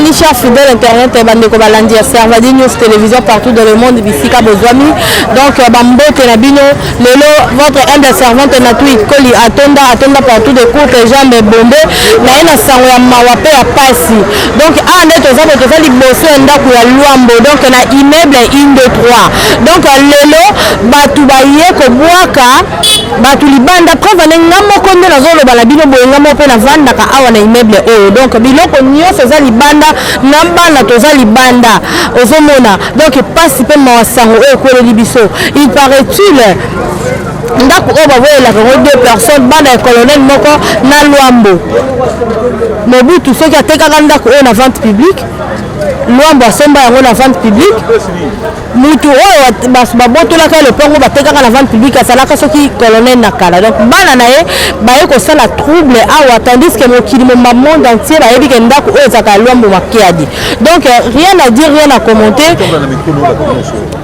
Bozwami, chers fidèles internet, bandeko balandi ya Servadi News Télévision partout dans le monde, bisika Bozwami. Donc, Bambote Nabino, lelo, votre humble servante Natui Koli Atonda partout de courtes jambes bombées, naena sango ya mawape ya pasi. Donc, ande toza liboso ndaku ya Luambo, donc na immeuble 1 2 3. Donc, lelo, batu baye ko bwaka, batu libanda preuve ngamo konde na zolo bala bino boyengamo pe na vanda ka awa na immeuble oyo. Donc, biloko nyonso za libanda nambana toza libanda ozomona donc pasi pe mawasango oyo kweleli biso il paraît-il ndako oyo bavoyelaka ngo 2 personnes bana ya colonel moko na Luambo Mobutu soki atekaka ndako oyo na vente publique Luambo asomba yango na vente publique mutu oyo babotolaka lopango batekaka na vente publique asalaka soki colonel na kala donc bana na ye baye kosala trouble awa tandis que mokili moma monde entier bayebi ke ndako oyo ezaka Luambo makiadi donc rien à dire rien à commenter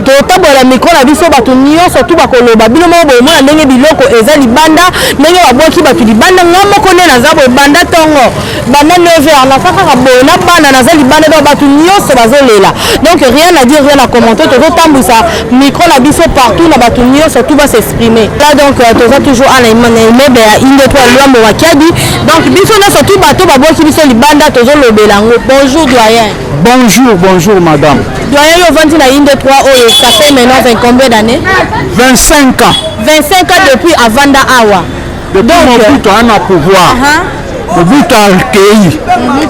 totabola micro na biso bato nyonso tu bakoloba bino mo boye mona ndenge biloko eza libanda ndenge babwaki bato libanda nga moko nde naza boye banda ntongo banda 9h nakaka boye na bana naza libanda donc bato nyonso bazolela donc rien à dire rien à commenter tozotambwisa micro na biso partout na bato nyonso tu va s'exprimer là donc toza toujours à immeuble ya inde to Luambo makiadi donc biso nyonso tu bato babwaki biso libanda tozolobela ngo bonjour doyen. Bonjour madame. Doyen yo vandi na inde 3 oyo ça fait maintenant combien d'années? 25 ans. 25 ans depuis Avanda Awa. Depuis Mobutu a pouvoir. Mobutu a accueilli.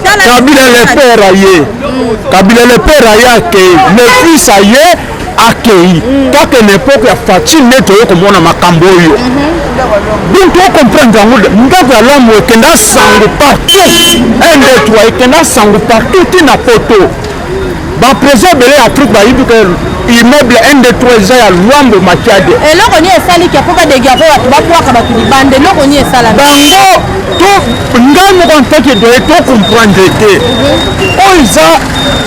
Kabila le père aye. Kabila le père aye accueilli. Le fils aye accueilli. Tant que l'époque ya Fatim neto yo komona makambo yo. Donc on comprend ngo ndako ya Luambo ekenda sango partout. Un de toi ekenda sango partout tina poto. Ba président belé Afrique ba yibi que immeuble 1 2 3 eza ya Luambo makiadi. Et là on y est sali ki apoka de gapo ba kwa ka ba libande là on y est sala. Bango to ngamo kontaki de to comprendre te. Oiza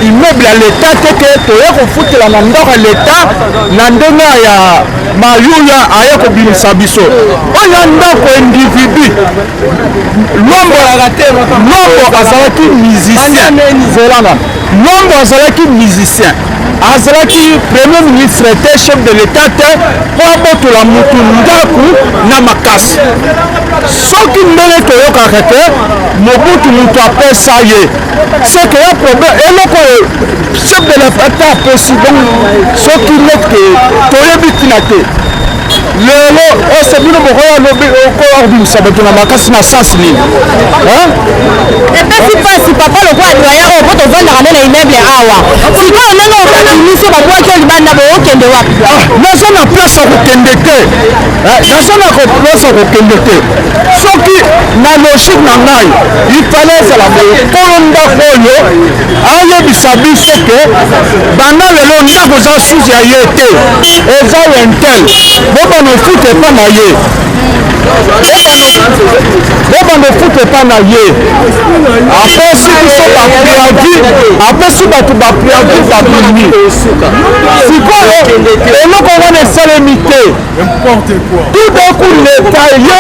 immeuble à l'état que to yako futela na ndako ya l'état na ndonga ya mayuya ayako binisa biso. Oya ndako individu. Luambo azalaki musicien. Luambo azalaki musicien. Azalaki premier ministre était chef de l'état pour abotola mutu ndaku na makasi. Soki ndenge toyokaka te Mobutu mutu apesa ye c'est que ya problème eloko chef de l'état apesi donc soki nete toyebi tina te lelo osebino bokoya lobi okoordinisa bato na makasi na sens nini epesi pasi papa lokola doyen oyo po tovandaka nde na immeuble awa sikoyo ndenge okabimiso babwaki yo libanda bookende wapi naza na place ya kokende te place ya kokende te soki na logique na ngai ifale ezala boye mpona ndako oyo ayebisa biso ke banda lelo ndako eza susi ya ye te eza wentel bobana ofute epa na ye apesi biso bapreavis apesi bato bapreavis babimi sikoyo eloko wana esalemi te tout d'un coup leta ye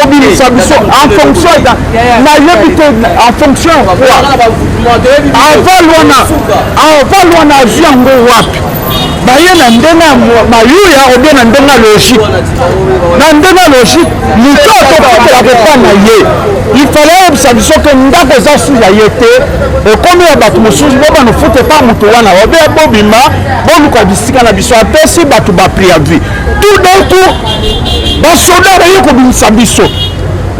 kobimisa biso en fonction nayebi te en fonction ya quoi aval wana azwi yango wapi baye na ndenge ya mayuya obie na ndenge ya logique moto atokotela kopa na ye ifale yebisa biso ke ndako eza susi ya ye te ekomi ya bato mosusu bobana fute pa moto wana obe bobima boluka bisika na biso apesi bato bapreavis tout d'un coup basoda baye kobimisa biso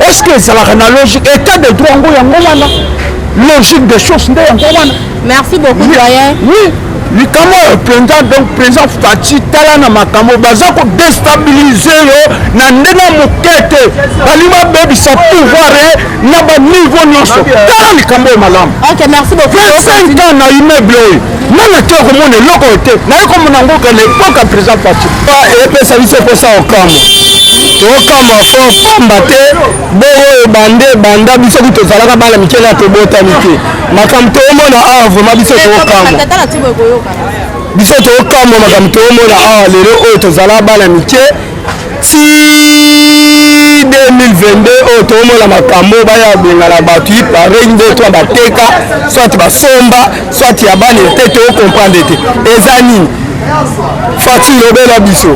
est-ce que ezalaka na logique état de droit yango wana logique des choses nde yango wana. Merci beaucoup doyen. Oui. Likamo président donc président Fati tala na makambo baza ko déstabiliser yo na ndenge mokete balima bebisa pouvoir na ba niveau nyonso tala likambo malamu. OK, merci beaucoup. 25 ans na immeuble nana te komona loko te na komona ngoka l'époque président Fati pa epesa biso posa okamo tokamba fo pamba te boyo banda biso kutozalaka bana mikela tobota mike makambo tomona awa vraiment biso tokamba biso tokamba makambo tomona awa lelo oyo tozala bana mike ti 2020 nde oyo tomona makambo baya bengana bato ipare nde to bateka soit basomba soit ya bana te tocomprendre te eza nini fati lobela biso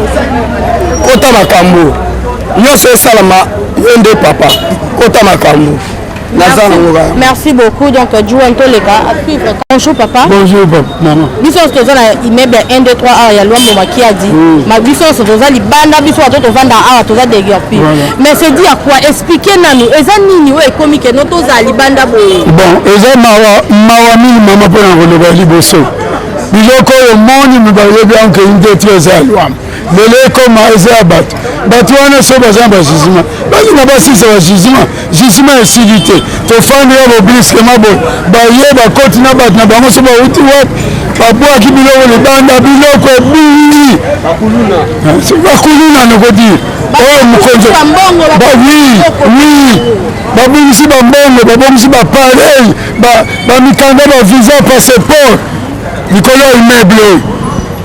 kota makambo nyonso esalama yo nde papa kota makambo. Merci beaucoup. Donc, bonjour papa. Bonjour maman. Biso toza na immeuble 1 2 3 a ya Luambo Makiadi. Ma biso toza libanda biso to vanda a toza déguerpi. Mais c'est dire quoi expliquer nanu eza nini o ekomi ke no toza libanda boye. Bon, eza mawa mini mama pona ngoloba liboso. Biloko yo moni mubayebi anke inde tieza Luambo. Lelo ekoma eza bato bato wana so baza bajugement basi na basisa bajugement jugement esili te tofandi ya bobliskema boye baye bakoti na bato na bango so bauti wapi babwaki biloko libanda biloko ebili bakuluna nokodire oyo mokonzi babongisi bambongo babongisi bapareil bamikanda bavisa passeport likolo ya immeuble oyo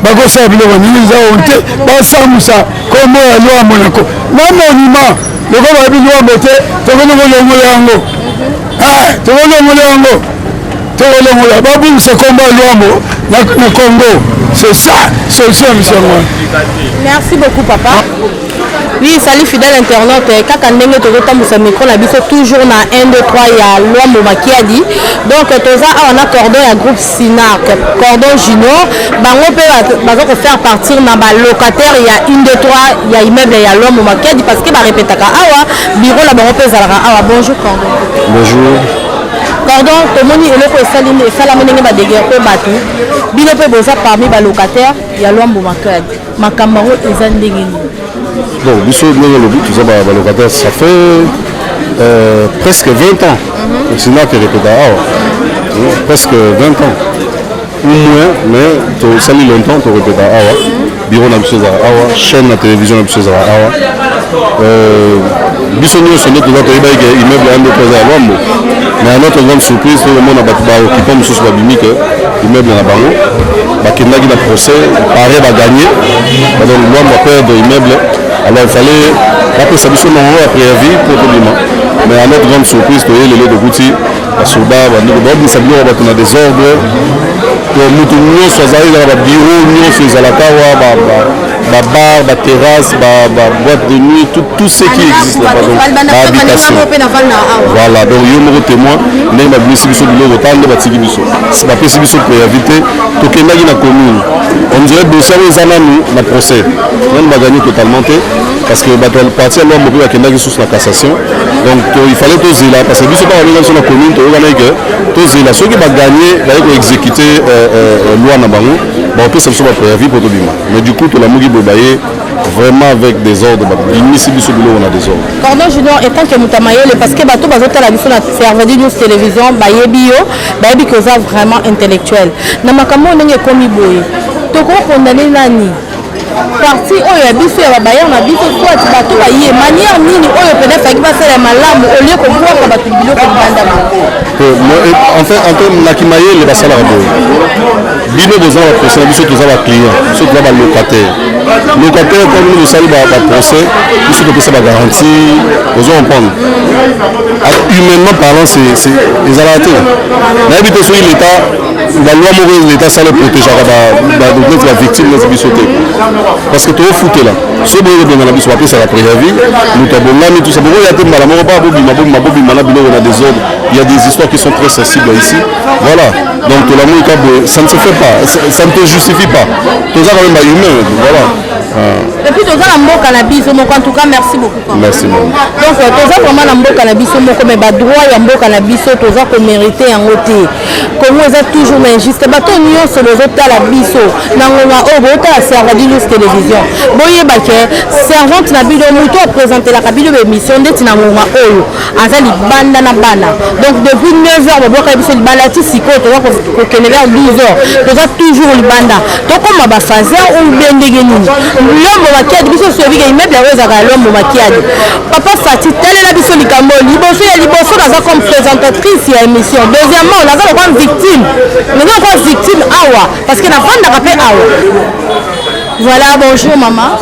bakosala biloko nini eza oyo te basambusa kombo ya Luambo nako na monima loko bayebi Luambo te tokolongolongola yango tokolongola babungisa kombo ya Luambo na Congo. C'est ça solution mission. Merci beaucoup papa. Oui, salut fidèle internaute. Kaka ndenge tozotambusa micro na biso toujours na 1 2 3 ya Luambo Makiadi. Donc toza on a cordon ya groupe Sinar, cordon junior, bango pe bazo ko faire partir na ba locataire ya 1 2 3 ya immeuble ya Luambo Makiadi parce que ba répétaka awa bureau la bango pe zalaka awa. Bonjour cordon. Bonjour. Cordon tomoni eloko esalini esala ndenge ba déguerper bato. Bino pe boza parmi ba locataire ya Luambo Makiadi. Makambo eza ndenge ni. Donc, Bissot, tout ça, locataire, ça fait presque 20 ans. C'est là que répète presque 20 ans. Ou moins, mais ça mis longtemps, tu répètes Awa. Bureau n'a plus Awa, chaîne de télévision n'a plus Awa. Bissot, nous sommes tous les immeubles à Luambo. Mais à notre grande surprise, tout le monde a occupé M. Swabimi que l'immeuble n'a pas. Bakendaki na procès, pareil va gagner. Donc Luambo va perdre l'immeuble. Alors il fallait rappeler sa mission à préavis pour tout le monde. Mais à notre grande surprise, il y a les de Gouti, à Souda, on a des ordres. Nous sommes allés dans le bureau, nous sommes à la Kawa, la bar, la terrasse, la boîte de nuit, tout ce qui existe là-bas. L'habitation. Voilà, donc il y a un témoin, mais il y a un mission de l'eau, c'est pas possible de préaviter. Donc il y a une commune. On dirait que nous avons un procès. On va gagner totalement. Parce que le parti a beaucoup de sous la cassation. Donc il fallait tous là parce que nous sommes pas sur la commune, tous là. Ceux qui vont gagner, ils vont exécuter loi na bango. On peut s'assurer préavis pour tout le monde. Mais du coup, tout la Mugi Bobaye vraiment avec des ordres. Ici, on a des ordres. Cordon Junior étant que Moutamayele, parce que bateau bazote la mission de Servadi News Télévision, Bayebio, Bayebi que ça vraiment intellectuel. Namakamo n'est comme Iboye. Toko condamné nani. Parti oyo biso ya babayar na biso soit bato baye manière nini oyo peut-être faki basala malamu au lieu ko bwaka bato biloko banda ba en fait na kimaye le basala rabo bino besoin de procès biso tous les clients ceux qui va locataire comme nous sali ba procès biso ko pesa ba garantie aux on prendre humainement parlant c'est les alaté na habité sur l'état la loi mauvaise l'état ça le protégera la victime de biso parce que tu es foutu là. Ce que tu as besoin de la préavis, nous t'abonnons, tout ça. Il y a des histoires qui sont très sensibles ici. Voilà. Donc ça ne se fait pas, ça ne te justifie pas. Tout ça quand même humain. Voilà. Et puis tu as un beau cannabis, en tout cas merci beaucoup. Merci beaucoup. Donc tu as vraiment un beau cannabis, mais le droit à un beau cannabis, tu as mérité en côté. Comme vous êtes toujours injuste, tu as sur les autres à la biso, dans la Servadi News Télévision. Boye Baké, servante na bido muto présenter la cabine de émission de Tinamoma Oyo, Azali Banda na Bana. Donc depuis 9h, on voit que c'est le balati siko, tu vois que vers 12h, tu as toujours le banda. Donc comme ma fazer ou bien dégénine. L'homme Makiadi, biso suivi que immeuble à l'homme Makiadi. Papa Fati, telle est la biso Likambo, Liboso dans comme présentatrice à l'émission. Deuxièmement, on a comme victime. Nous avons victime Awa, parce que la femme n'a pas fait Awa. Voilà, bonjour maman.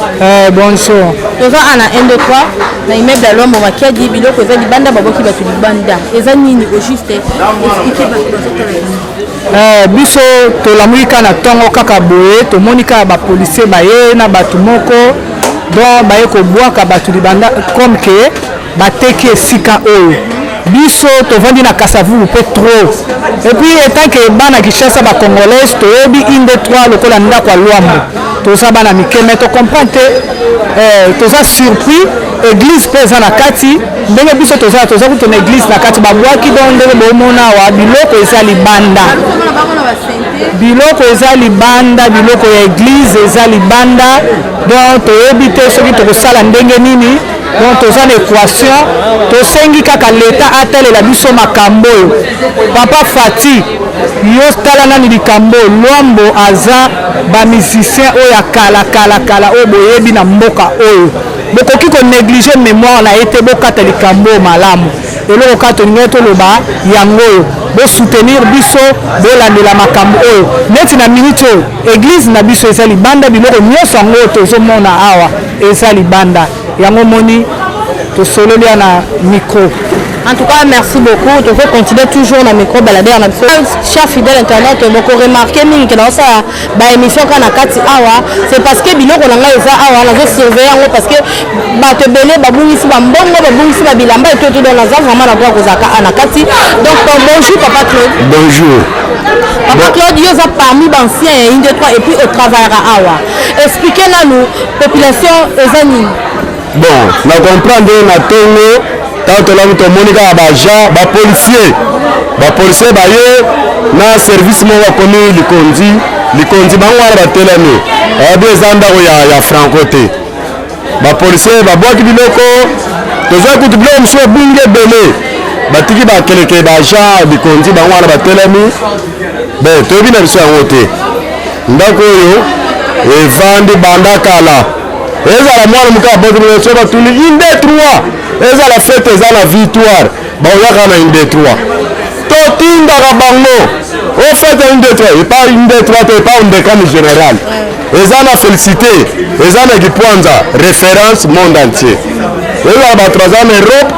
Bonjour. Toza ana 1 2 3 na immeuble alwa mo makiadi biloko eza libanda baboki batu libanda. Eza nini au juste expliquer batu biso tolamwi na tongo kaka boye tomoni kaka ba policier baye na batu moko donc baye ko bwaka batu libanda comme que bateki esika oyo. Biso tovandi na Kasavubu pe trop. Et puis étant que bana Kinshasa ba congolais toyebi inde 3 lokola ndako ya Lwambo. Toza bana mike mais to comprendre toza surpris église pe za na kati ndenge biso toza kutuna église na kati babwaki donc ndenge bomona wa biloko eza libanda. Biloko eza libanda, biloko ya église eza libanda. Donc toyebi te soki tokosala ndenge nini. Donc toza na équation tosengi kaka leta atelela biso makambo oyo. Papa Fati yo tala nani likambo Lwambo aza ba musicien oyo kala oyo boyebi na mboka oyo. Bokoki ko négliger mémoire na été bokata likambo malamu. Eloko ka tolingi toloba yango oyo bo soutenir biso bolandela makambo oyo. Neti na minute oyo église na biso eza libanda biloko nyonso yango tozomona awa eza libanda. Yango moni to sololi na micro. En tout cas, merci beaucoup. Tu peux continuer toujours dans le micro balader. Chers fidèles internautes, beaucoup remarqué que dans sa émission quand on a Kati Awa, c'est parce que biloko na nga eza awa na zo surveiller parce que ba te belé ba bungisi ba mbongo ba bungisi ba bilamba et tout dans la zone vraiment la droit kozaka na Kati. Donc bonjour papa Claude. Bonjour. Papa Claude, yo za parmi d'anciens et une de trois et puis au travail à Awa. Expliquez-nous nous population ezani. Bon, na comprendre na tongo tant là nous tomonika ba policier baye na service mo bakomi likonzi bango wana batelami abi ezanda ko ya franco te ba policier babwaki biloko toza kutu biloko mso bunge bele batiki bakeleke likonzi bango wana batelami be toyebi na biso yango te ndako oyo evandi banda kala ezala mwana muka aboteli so batuli inde 3 ezala fete ezala victoire baoyaka na inde 3 totindaka bango au fait inde 3 et pas inde 3 te pas undekani général eza na félicité eza na kipwanza référence monde entier ezala bato baza na Europe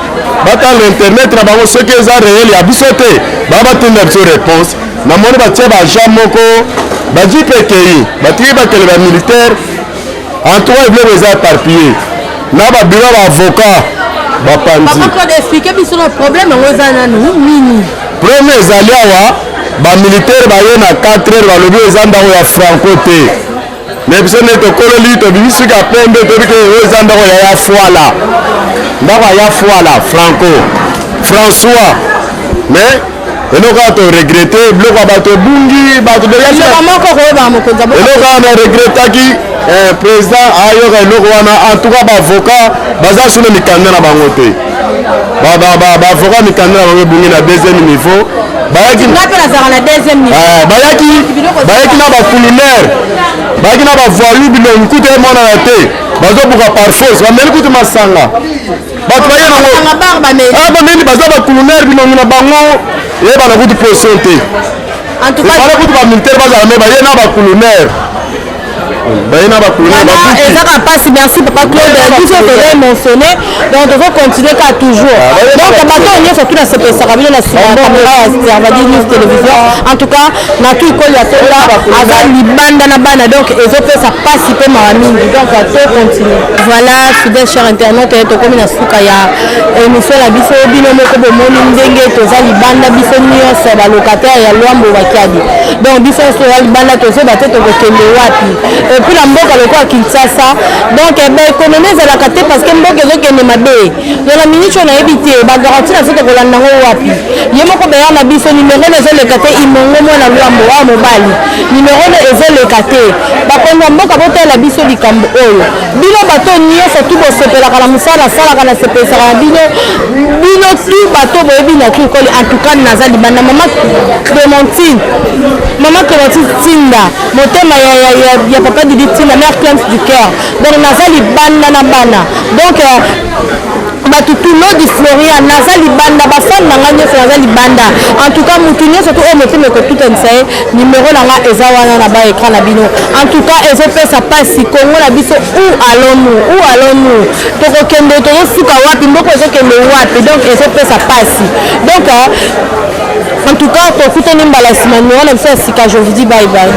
batala internet na bango soki eza réel ya biso te babatinda biso réponse namoni batie baja moko baji pekei batiki bakele bamilitaire en tout cas biloko eza éparpillé na babiro baavocat bapanzi. Papa Claude expliquer biso le problème yango eza nanu nini. Problème ezali awa bamilitaire baye na 4 heures balobi eza ndako ya franco te mais biso nde tokololi tobibisika pembe tobike oyo eza ndako ya Fwala ndako ya Fwala franco François mais eloko ato regrette biloko ya bato ebungi bato eloko wana regrettaki président ayoka eloko wana en tout cas baavocat baza suna mikanda na bango te baavocat mikanda na bango ebungi na deuxième niveau bayaki na baculinaire bayaki na bavoilu bilongi kutu emonana te bazobuka par force bameli kutu masanga bato baye nango bameli baza baculinaire bilongi na bango yebana kutu position te bana kutu bamilitaire bazala me baye na baculinaire ezaka pasi. Merci papa Claude biso toza mentionné donc tozo continuer ka toujours donc bato nyonso tu na sepesaka bino na sima kamera ya Servadi News Télévision en tout cas na tu ikoli atonda aza libanda na bana donc ezopesa pasi pe mawa mingi donc to continuer. Voilà fidèle cher internaute tokomi na suka ya émission na biso bino moko bomoni ndenge toza libanda biso nyonso balocataire ya Lwambo bakiadi donc biso toza libanda tozo bate tokokende wapi et puis la mboka lokola Kinshasa donc économie ezalaka te parce que mboka ezokende mabe yona minute na yebi te bagaranti na soki kolanda yango wapi ye moko beya na biso numero ezoleka te imongo mwana Lwambo wa mobali numero ezoleka te bakonza mboka botala biso likambo oyo bino bato nyonso tu bosepelaka na mosala asalaka na sepesaka na bino tu bato boyebi na kikoli en tout cas naza libanda mama Clémentine Tinda motema ya papa Didi Tinda mère Clem du cœur donc naza libanda na bana donc bato tulo di Florian naza libanda bafan na nga nyonso naza libanda en tout cas mutu nyonso to oyo motema ekotutanisa ye numéro na nga eza wana na ba écran na bino en tout cas ezopesa pasi kongo na biso où allons-nous tokokende tozosuka wapi mboko ezokende wapi donc ezopesa pasi donc en tout cas tokutani mbala nsima numéro na biso ya sika je vous dis bye bye